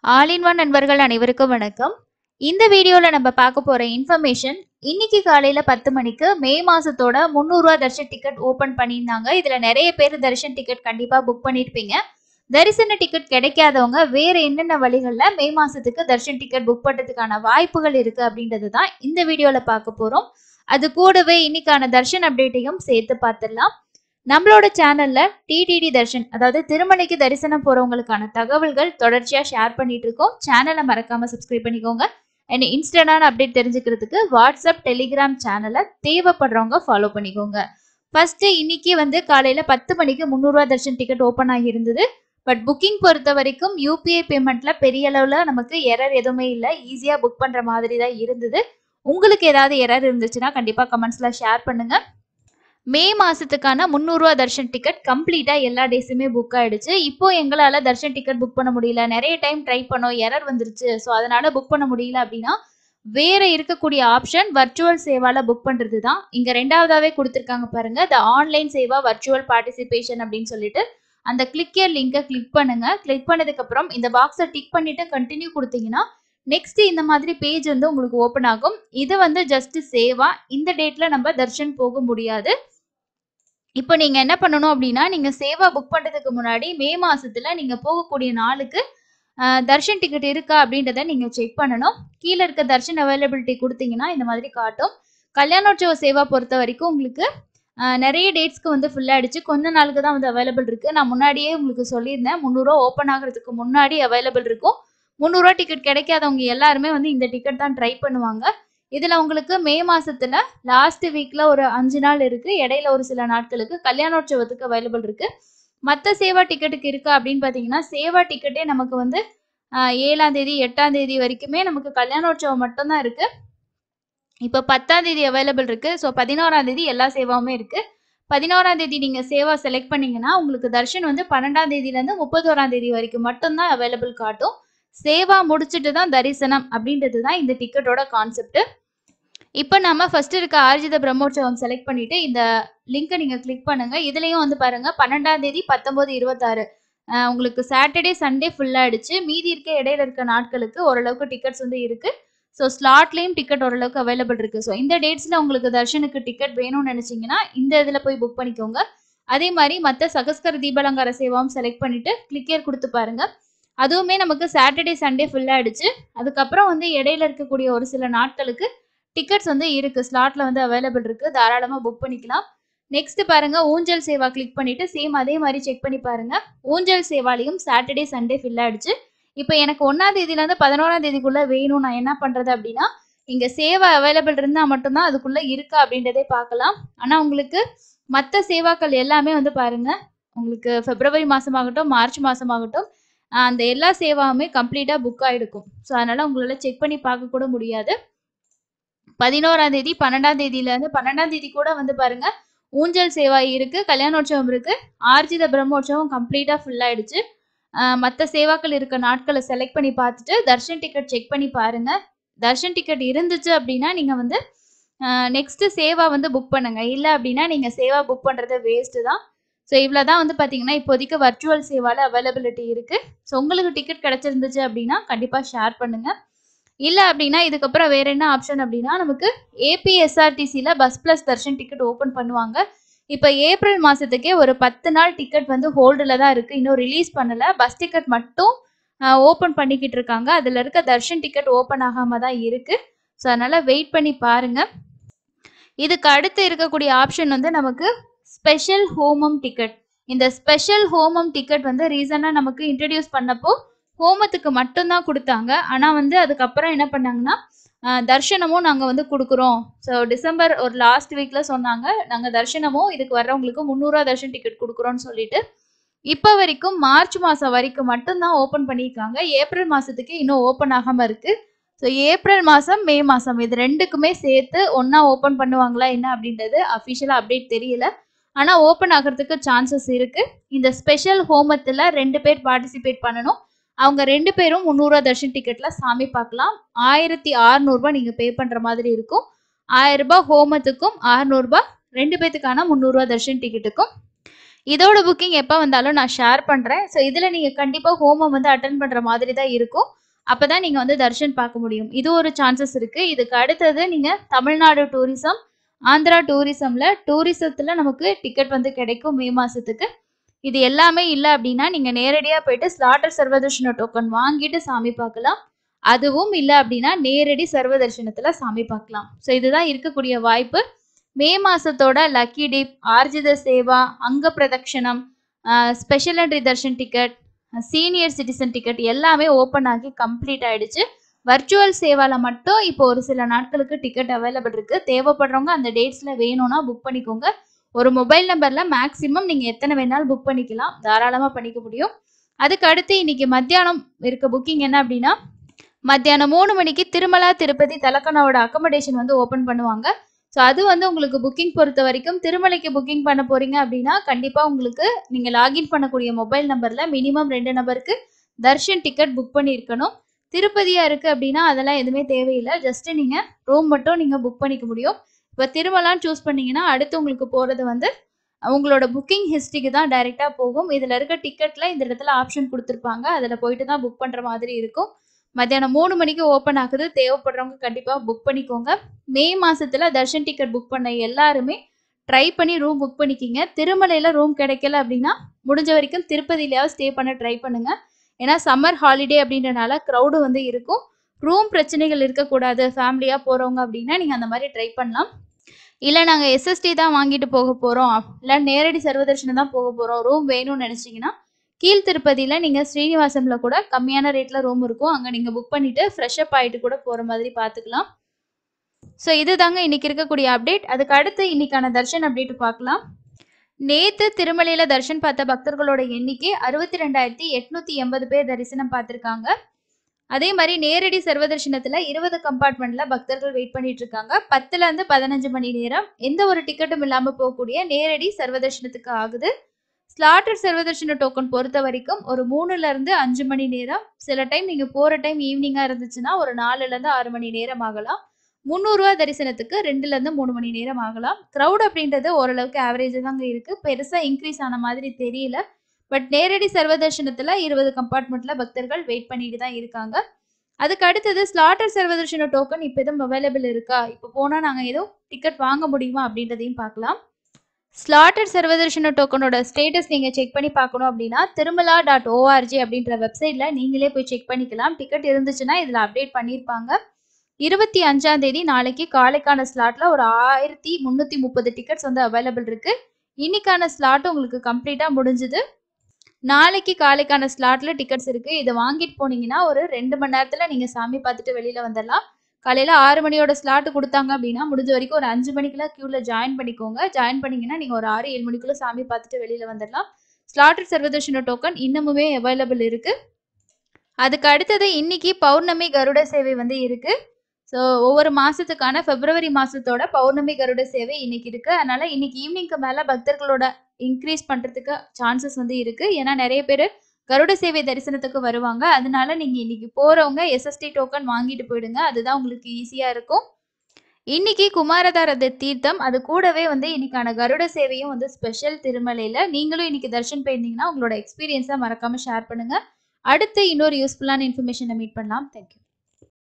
All in one நண்பர்கள் அனைவருக்கும் வணக்கம். இந்த வீடியோல நம்ம பார்க்க போற இன்ஃபர்மேஷன், இன்னைக்கு காலையில 10 மணிக்கு மே மாசத்தோட ரூ. 300 தர்ஷன் டிக்கெட் ஓபன் பண்ணியிருந்தாங்க. இதுல நிறைய பேர் தர்ஷன் டிக்கெட் கண்டிப்பா புக் பண்ணிருப்பீங்க. தரிசன டிக்கெட் கிடைக்காதவங்க வேற என்னென்ன வழிகள்ல மே மாசத்துக்கு தர்ஷன் டிக்கெட் புக் பண்றதுக்கான வாய்ப்புகள் இருக்கு அப்படின்றது தான் இந்த வீடியோல பார்க்க போறோம். அது கூடவே இன்னைக்கான தர்ஷன் அப்டேட்டையும் சேர்த்து பார்த்துடலாம். நம்மளோட சேனல்ல டிடிடி தர்ஷன், அதாவது திருமலைக்கு தரிசனம் போறவங்களுக்கான தகவல்கள் தொடர்ச்சியா ஷேர் பண்ணிட்டு இருக்கோம். சேனலை மறக்காம சப்ஸ்கிரைப் பண்ணிக்கோங்க. அண்ட் இன்ஸ்டன்டான அப்டேட் தெரிஞ்சுக்கிறதுக்கு வாட்ஸ்அப், டெலிகிராம் சேனலை தேவைப்படுறவங்க ஃபாலோ பண்ணிக்கோங்க. ஃபர்ஸ்ட் இன்னைக்கு காலையில 10 மணிக்கு ரூ. 300 தர்ஷன் டிக்கெட் ஓப்பன் ஆகி இருந்தது. பட் புக்கிங் பொறுத்த வரைக்கும் யூபிஐ பேமெண்ட்ல பெரிய அளவுல நமக்கு எரர் எதுவுமே இல்லை. ஈஸியா புக் பண்ற மாதிரி தான் இருந்தது. உங்களுக்கு ஏதாவது எரர் இருந்துச்சுன்னா கண்டிப்பா கமெண்ட்ஸ்ல ஷேர் பண்ணுங்க. மே மாசத்துக்கான ரூ. 300 தர்ஷன் டிக்கெட் கம்ப்ளீட்டா எல்லா டேஸுமே புக் ஆயிடுச்சு. இப்போ எங்களால தர்ஷன் டிக்கெட் புக் பண்ண முடியல, நிறைய டைம் ட்ரை பண்ணோம், எரர் வந்துருச்சு, ஸோ அதனால புக் பண்ண முடியல அப்படின்னா வேற இருக்கக்கூடிய ஆப்ஷன் வர்ச்சுவல் சேவால புக் பண்றது தான். இங்க ரெண்டாவதாவே கொடுத்துருக்காங்க பாருங்க, த ஆன்லைன் சேவா வர்ச்சுவல் பார்ட்டிசிபேஷன் அப்படின்னு சொல்லிட்டு அந்த கிளிக்கர் லிங்கை கிளிக் பண்ணுங்க. கிளிக் பண்ணதுக்கு அப்புறம் இந்த பாக்ஸை டிக் பண்ணிட்டு கண்டினியூ கொடுத்தீங்கன்னா நெக்ஸ்ட் இந்த மாதிரி பேஜ் உங்களுக்கு ஓப்பன் ஆகும். இது ஜஸ்ட் சேவா. இந்த டேட்ல நம்ம தர்ஷன் போக முடியாது. இப்போ நீங்க என்ன பண்ணணும் அப்படின்னா, நீங்க சேவா புக் பண்றதுக்கு முன்னாடி மே மாசத்துல நீங்க போகக்கூடிய நாளுக்கு தர்ஷன் டிக்கெட் இருக்கா அப்படின்றத நீங்க செக் பண்ணணும். கீழே இருக்க தர்ஷன் அவைலபிலிட்டி கொடுத்தீங்கன்னா இந்த மாதிரி காட்டும். கல்யாணோற்சவ சேவா பொறுத்த வரைக்கும் உங்களுக்கு நிறைய டேட்ஸ்க்கு ஃபுல் ஆயிடுச்சு. கொஞ்ச நாளுக்கு தான் அவைலபிள் இருக்கு. நான் முன்னாடியே உங்களுக்கு சொல்லியிருந்தேன், 300 ஓப்பன் ஆகிறதுக்கு முன்னாடி அவைலபிள் இருக்கும். 300 டிக்கெட் கிடைக்காதவங்க எல்லாருமே இந்த டிக்கெட் தான் ட்ரை பண்ணுவாங்க. இதுல உங்களுக்கு மே மாசத்துல லாஸ்ட் வீக்ல ஒரு 5 நாள் இருக்கு. இடையில ஒரு சில நாட்களுக்கு கல்யாணோற்சவத்துக்கு அவைலபிள் இருக்கு. மற்ற சேவா டிக்கெட்டுக்கு இருக்கா அப்படின்னு பாத்தீங்கன்னா, சேவா டிக்கெட்டே நமக்கு 7ஆம் தேதி 8ஆம் தேதி வரைக்குமே நமக்கு கல்யாணோற்சவம் மட்டும்தான் இருக்கு. இப்போ 10ஆம் தேதி அவைலபிள் இருக்கு. ஸோ 11ஆம் தேதி எல்லா சேவாவுமே இருக்கு. 11ஆம் தேதி நீங்க சேவா செலக்ட் பண்ணீங்கன்னா உங்களுக்கு தர்ஷன் 12ஆம் தேதியில இருந்து 31ஆம் தேதி வரைக்கும் மட்டும்தான் அவைலபிள் காட்டும். சேவா முடிச்சுட்டு தான் தரிசனம் அப்படின்றது தான் இந்த டிக்கெட்டோட கான்செப்ட். இப்போ நம்ம ஃபர்ஸ்ட் இருக்க ஆர்ஜித பிரம்மோற்சவம் செலக்ட் பண்ணிட்டு இந்த லிங்கை நீங்க கிளிக் பண்ணுங்க. இதுலயும் பாருங்க 12ஆம் தேதி 19, 26 உங்களுக்கு சாட்டர்டே சண்டே ஃபுல் ஆயிடுச்சு. மீதி இருக்க இடையில இருக்க நாட்களுக்கு ஓரளவுக்கு டிக்கெட்ஸ் இருக்கு. ஸோ ஸ்லாட்லயும் டிக்கெட் ஓரளவுக்கு அவைலபிள் இருக்கு. ஸோ இந்த டேட்ஸ்ல உங்களுக்கு தர்ஷனுக்கு டிக்கெட் வேணும்னு நினைச்சீங்கன்னா இந்த இதுல போய் புக் பண்ணிக்கோங்க. அதே மாதிரி மற்ற சகஸ்கர தீபாலங்கார சேவாவும் செலக்ட் பண்ணிட்டு கிளிக்கர் கொடுத்து பாருங்க. அதுவுமே நமக்கு சாட்டர்டே சண்டே ஃபுல் ஆயிடுச்சு. அதுக்கப்புறம் இடையில இருக்கக்கூடிய ஒரு சில நாட்களுக்கு டிக்கெட்ஸ் இருக்கு. ஸ்லாட்ல அவைலபிள் இருக்கு. தாராளமா புக் பண்ணிக்கலாம். நெக்ஸ்ட் பாருங்க, ஊஞ்சல் சேவா கிளிக் பண்ணிட்டு சேம் அதே மாதிரி செக் பண்ணி பாருங்க. ஊஞ்சல் சேவாலையும் சாட்டர்டே சண்டே ஃபில் ஆயிடுச்சு. இப்போ எனக்கு 1ஆம் தேதியில இருந்து 11ஆம் தேதிக்குள்ள வேணும், நான் என்ன பண்றது அப்படின்னா, இங்க சேவா அவைலபிள் இருந்தா மட்டும்தான் அதுக்குள்ள இருக்கா அப்படின்றதே பார்க்கலாம். ஆனா உங்களுக்கு மற்ற சேவாக்கள் எல்லாமே பாருங்க, உங்களுக்கு பிப்ரவரி மாசமாகட்டும், மார்ச் மாசமாகட்டும், அந்த எல்லா சேவாவுமே கம்ப்ளீட்டா புக் ஆயிடுக்கும். ஸோ அதனால உங்களால செக் பண்ணி பார்க்க கூட முடியாது. 11ஆம் தேதி 12ஆம் தேதியில இருந்து 12ஆம் தேதி கூட பாருங்க, ஊஞ்சல் சேவா இருக்கு, கல்யாணோற்சவம் இருக்கு, ஆர்ஜித பிரம்மோற்சவம் கம்ப்ளீட்டா ஃபுல் ஆயிடுச்சு. மற்ற சேவாக்கள் இருக்க நாட்களை செலக்ட் பண்ணி பார்த்துட்டு தர்ஷன் டிக்கெட் செக் பண்ணி பாருங்க. தர்ஷன் டிக்கெட் இருந்துச்சு அப்படின்னா நீங்க நெக்ஸ்ட் சேவா புக் பண்ணுங்க. இல்லை அப்படின்னா நீங்க சேவா புக் பண்றது வேஸ்ட் தான். ஸோ இவ்வளோதான் பார்த்தீங்கன்னா இப்போதைக்கு வர்ச்சுவல் சேவால அவைலபிலிட்டி இருக்கு. ஸோ உங்களுக்கு டிக்கெட் கிடைச்சிருந்துச்சு அப்படின்னா கண்டிப்பா ஷேர் பண்ணுங்க. இல்லை அப்படின்னா இதுக்கப்புறம் வேற என்ன ஆப்ஷன் அப்படின்னா, நமக்கு ஏபிஎஸ்ஆர்டிசியில் bus plus darshan ticket open பண்ணுவாங்க. இப்போ ஏப்ரல் மாதத்துக்கே ஒரு 10 நாள் டிக்கெட் ஹோல்டில் தான் இருக்குது. இன்னும் ரிலீஸ் பண்ணலை. பஸ் டிக்கெட் மட்டும் ஓப்பன் பண்ணிக்கிட்டு இருக்காங்க. அதில் இருக்க தர்ஷன் டிக்கெட் ஓப்பன் ஆகாமல் தான் இருக்குது. ஸோ அதனால் வெயிட் பண்ணி பாருங்கள். இதுக்கு அடுத்து இருக்கக்கூடிய ஆப்ஷன் நமக்கு ஸ்பெஷல் ஹோமம் டிக்கெட். இந்த ஸ்பெஷல் ஹோமம் டிக்கெட் ரீசனாக நமக்கு இன்ட்ரடியூஸ் பண்ணப்போ ஹோமத்துக்கு மட்டும்தான் கொடுத்தாங்க. ஆனால் அதுக்கப்புறம் என்ன பண்ணாங்கன்னா, தர்ஷனமும் நாங்கள் கொடுக்குறோம். ஸோ டிசம்பர் ஒரு லாஸ்ட் வீக்கில் சொன்னாங்க, நாங்கள் தர்ஷனமும் இதுக்கு வர்றவங்களுக்கு 300 தர்ஷன் டிக்கெட் கொடுக்குறோன்னு சொல்லிட்டு இப்போ வரைக்கும் மார்ச் மாதம் வரைக்கும் மட்டும்தான் ஓப்பன் பண்ணியிருக்காங்க. ஏப்ரல் மாதத்துக்கு இன்னும் ஓப்பன் ஆகாமல் இருக்குது. ஸோ ஏப்ரல் மாதம், மே மாதம் இது ரெண்டுக்குமே சேர்த்து ஒன்றா ஓப்பன் பண்ணுவாங்களா என்ன அப்படின்றது அஃபிஷியலாக அப்டேட் தெரியல. ஆனால் ஓப்பன் ஆகிறதுக்கு சான்சஸ் இருக்குது. இந்த ஸ்பெஷல் ஹோமத்தில் 2 பேர் பார்ட்டிசிபேட் பண்ணணும். அவங்க 2 பேரும் 300 தர்ஷன் டிக்கெட்ல சாமி பார்க்கலாம். 1600 நீங்க பே பண்ற மாதிரி இருக்கும். 1000 ஹோமத்துக்கும் 600 2 பேத்துக்கான 300 தர்ஷன் டிக்கெட்டுக்கும். இதோட புக்கிங் எப்போ வந்தாலும் நான் ஷேர் பண்ணுறேன். ஸோ இதில் நீங்கள் கண்டிப்பாக ஹோமம் வந்து அட்டன் பண்ணுற மாதிரி தான் இருக்கும். அப்போ தான் நீங்கள் வந்து தர்ஷன் பார்க்க முடியும். இது ஒரு சான்சஸ் இருக்குது. இதுக்கு அடுத்தது நீங்கள் தமிழ்நாடு டூரிசம், ஆந்திரா டூரிசத்தில் நமக்கு டிக்கெட் வந்து கிடைக்கும் மே மாதத்துக்கு. இது எல்லாமே இல்லை அப்படின்னா நீங்கள் நேரடியாக போயிட்டு ஸ்லாட்டர் சர்வதர்ஷன டோக்கன் வாங்கிட்டு சாமி பார்க்கலாம். அதுவும் இல்லை அப்படின்னா நேரடி சர்வதர்ஷனத்தில் சாமி பார்க்கலாம். ஸோ இதுதான் இருக்கக்கூடிய வாய்ப்பு. மே மாதத்தோட லக்கி டிப், ஆர்ஜித சேவா, அங்க பிரதக்ஷணம், special entry darshan ticket, senior citizen ticket எல்லாமே ஓப்பன் ஆகி கம்ப்ளீட் ஆயிடுச்சு. வர்ச்சுவல் சேவாவில் மட்டும் இப்போ ஒரு சில நாட்களுக்கு டிக்கெட் அவைலபிள் இருக்குது. தேவைப்படுறவங்க அந்த டேட்ஸில் வேணும்னா புக் பண்ணிக்கோங்க. ஒரு மொபைல் நம்பரில் மேக்ஸிமம் நீங்கள் எத்தனை வேணாலும் புக் பண்ணிக்கலாம், தாராளமாக பண்ணிக்க முடியும். அதுக்கு அடுத்து இன்னைக்கு மத்தியானம் இருக்க புக்கிங் என்ன அப்படின்னா, மத்தியானம் 3 மணிக்கு திருமலா திருப்பதி தலக்கனாவோட அக்கமடேஷன் வந்து ஓப்பன் பண்ணுவாங்க. ஸோ அது வந்து உங்களுக்கு புக்கிங் பொறுத்த வரைக்கும் திருமலைக்கு புக்கிங் பண்ண போகிறீங்க அப்படின்னா கண்டிப்பாக உங்களுக்கு நீங்கள் லாகின் பண்ணக்கூடிய மொபைல் நம்பரில் மினிமம் 2 நபருக்கு தர்ஷன் டிக்கெட் புக் பண்ணியிருக்கணும். திருப்பதியாக இருக்குது அப்படின்னா அதெல்லாம் எதுவுமே தேவையில்லை. ஜஸ்ட்டு நீங்கள் ரூம் மட்டும் நீங்கள் புக் பண்ணிக்க முடியும். இப்போ திருமலான்னு சூஸ் பண்ணிங்கன்னா அடுத்து உங்களுக்கு போகிறது வந்து உங்களோட புக்கிங் ஹிஸ்ட்ரிக்கு தான் டைரெக்டாக போகும். இதில் இருக்க டிக்கெட்டில் இந்த இடத்துல ஆப்ஷன் கொடுத்துருப்பாங்க. அதில் போயிட்டு தான் புக் பண்ணுற மாதிரி இருக்கும். மத்தியானம் 3 மணிக்கு ஓப்பன் ஆகுது. தேவைப்படுறவங்க கண்டிப்பாக புக் பண்ணிக்கோங்க. மே மாதத்தில் தர்ஷன் டிக்கெட் புக் பண்ண எல்லாருமே ட்ரை பண்ணி ரூம் புக் பண்ணிக்கிங்க. திருமலையில் ரூம் கிடைக்கல அப்படின்னா முடிஞ்ச வரைக்கும் திருப்பதியிலையாவது ஸ்டே பண்ண ட்ரை பண்ணுங்கள். ஏன்னா சம்மர் ஹாலிடே அப்படின்றனால க்ரௌடு வந்து இருக்கும். ரூம் பிரச்சனைகள் இருக்கக்கூடாது, ஃபேமிலியாக போகிறவங்க அப்படின்னா நீங்கள் அந்த மாதிரி ட்ரை பண்ணலாம். இல்லை நாங்கள் எஸ்எஸ்டி தான் வாங்கிட்டு போக போகிறோம், இல்லை நேரடி சர்வதர்ஷனம் தான் போக போகிறோம், ரூம் வேணும்னு நினச்சிங்கன்னா கீழ் திருப்பதியில் நீங்கள் ஸ்ரீனிவாசமில் கூட கம்மியான ரேட்டில் ரூம் இருக்கும். அங்கே நீங்கள் புக் பண்ணிவிட்டு ஃப்ரெஷ்அப் ஆகிட்டு கூட போகிற மாதிரி பார்த்துக்கலாம். ஸோ இது தாங்க இன்றைக்கி இருக்கக்கூடிய அப்டேட். அதுக்கு அடுத்து இன்றைக்கான தர்ஷன் அப்டேட் பார்க்கலாம். நேற்று திருமலையில் தர்ஷன் பார்த்த பக்தர்களோட எண்ணிக்கை 62,880 பேர் தரிசனம் பார்த்துருக்காங்க. அதே மாதிரி நேரடி சர்வதர்ஷனத்தில் 20 கம்பார்ட்மெண்ட்டில் பக்தர்கள் வெயிட் பண்ணிட்டு இருக்காங்க. 10லேருந்து 15 மணி நேரம் எந்த ஒரு டிக்கெட்டும் இல்லாமல் போகக்கூடிய நேரடி சர்வதர்ஷனத்துக்கு ஆகுது. ஸ்லாட்டர் சர்வதர்ஷன டோக்கன் பொறுத்த வரைக்கும் ஒரு 3லேருந்து 5 மணி நேரம், சில டைம் நீங்கள் போகிற டைம் ஈவினிங்காக இருந்துச்சுன்னா ஒரு 4லேருந்து 6 மணி நேரம் ஆகலாம். 300 ரூபா தரிசனத்துக்கு 2லேருந்து 3 மணி நேரம் ஆகலாம். க்ரௌட் அப்படின்றது ஓரளவுக்கு ஆவரேஜாக தாங்க இருக்குது. பெருசாக இன்க்ரீஸ் ஆன மாதிரி தெரியல. பட் நேரடி சர்வதர்ஷனத்தில் 20 கம்பார்ட்மெண்ட்டில் பக்தர்கள் வெயிட் பண்ணிட்டு தான் இருக்காங்க. அதுக்கு அடுத்தது ஸ்லாட்டர் சர்வதர்ஷன டோக்கன் இப்போ எதுவும் அவைலபிள் இருக்கா, இப்போ போனால் நாங்கள் எதுவும் டிக்கெட் வாங்க முடியுமா அப்படின்றதையும் பார்க்கலாம். ஸ்லாட்டர் சர்வதர்ஷன டோக்கனோட ஸ்டேட்டஸ் நீங்கள் செக் பண்ணி பார்க்கணும் அப்படின்னா திருமலா.org அப்படின்ற வெப்சைட்டில் நீங்களே போய் செக் பண்ணிக்கலாம். டிக்கெட் இருந்துச்சுன்னா இதில் அப்டேட் பண்ணியிருப்பாங்க. 25ஆம் தேதி நாளைக்கு காலைக்கான ஸ்லாட்டில் ஒரு 1330 டிக்கெட்ஸ் வந்து அவைலபிள் இருக்குது. இன்னைக்கான ஸ்லாட் உங்களுக்கு கம்ப்ளீட்டாக முடிஞ்சுது. நாளைக்கு காலைக்கான ஸ்லாட்டில் டிக்கெட்ஸ் இருக்குது. இதை வாங்கிட்டு போனீங்கன்னா ஒரு 2 மணி நேரத்தில் நீங்கள் சாமி பார்த்துட்டு வெளியில் வந்துடலாம். காலையில் 6 மணியோட ஸ்லாட்டு கொடுத்தாங்க அப்படின்னா முடிஞ்ச வரைக்கும் ஒரு 5 மணிக்கெல்லாம் க்யூவில் ஜாயின் பண்ணிக்கோங்க. ஜாயின் பண்ணிங்கன்னா நீங்கள் ஒரு 6-7 மணிக்குள்ளே சாமி பார்த்துட்டு வெளியில் வந்துடலாம். ஸ்லாட்டர் சர்வதர்ஷன டோக்கன் இன்னமுமே அவைலபிள் இருக்குது. அதுக்கு அடுத்தது இன்னைக்கு பௌர்ணமி கருட சேவை வந்து இருக்குது. ஸோ ஒவ்வொரு மாதத்துக்கான பிப்ரவரி மாதத்தோட பௌர்ணமி கருட சேவை இன்னைக்கு இருக்குது. அதனால் இன்னைக்கு ஈவினிங்க்கு மேலே பக்தர்களோட இன்க்ரீஸ் பண்ணுறதுக்கு சான்சஸ் வந்து இருக்குது. ஏன்னா நிறைய பேர் கருட சேவை தரிசனத்துக்கு வருவாங்க. அதனால நீங்கள் இன்னைக்கு போகிறவங்க எஸ்எஸ்டி டோக்கன் வாங்கிட்டு போயிடுங்க. அதுதான் உங்களுக்கு ஈஸியாக இருக்கும். இன்னைக்கு குமாரதாரத தீர்த்தம், அது கூடவே வந்து இன்னைக்கான கருட சேவையும் வந்து ஸ்பெஷல் திருமலையில். நீங்களும் இன்னைக்கு தர்ஷன் போயிருந்தீங்கன்னா உங்களோட எக்ஸ்பீரியன்ஸை மறக்காமல் ஷேர் பண்ணுங்கள். அடுத்து இன்னொரு யூஸ்ஃபுல்லான இன்ஃபர்மேஷனை மீட் பண்ணலாம். தேங்க்யூ.